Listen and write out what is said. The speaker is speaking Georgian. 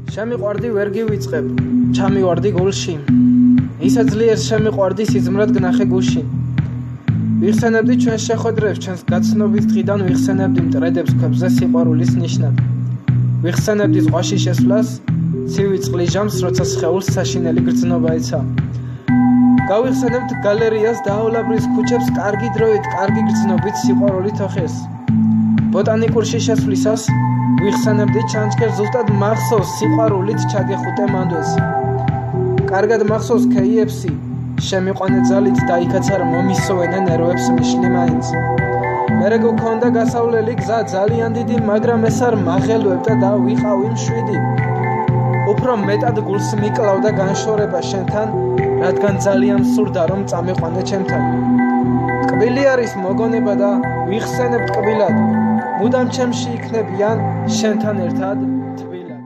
შემიყვარდი ვერ გივიწყებ, ჩამივარდი გულში. ისა ძლიერ შემიყვარდი სიზმრად გნახე გუში. ვიხსენებდი ჩვენ შეხვედრებს, ჩვენს გაცნობის დღიდან ვიხსენებდი მტრედებს ქვებზე სიყვარულის ნიშნად. ვიხსენებდი ზღვაში შესვლას, ცივი წყლის ჟამს, როცა სხეულს საშინელი გრძნობა ეცა. გავიხსენებთ გალერეას დაავლაბრის ქუჩებს კარგი დროით, კარგი გრძნობით სიყვარულით ოხეს. ბოტანიკურში შესვლისას ვიხსენებდი ჩანჩქერს ზუსტად მახსოვს სიყვარულით ჩაგეხუტე მანდვეს. კარგად მახსოვს KFC, შემიყვანე ძალით და იქაც არ მომისოვენე ნერვებს მიშლი მაინც. მერე გქონდა გასავლელი გზა ძალიან დიდი, მაგრამ ეს არ მაღელვებდა და ვიყავი მშვიდი. უფრო მეტად გულს მიკლავდა განშორება შენთან, რადგან ძალიან სურდა რომ წამიყვანე ჩემთან. ტკბილი არის მოგონება და ვიხსენებ ტკბილად. მუდამ ჩემში იქნებიან შენთან ერთად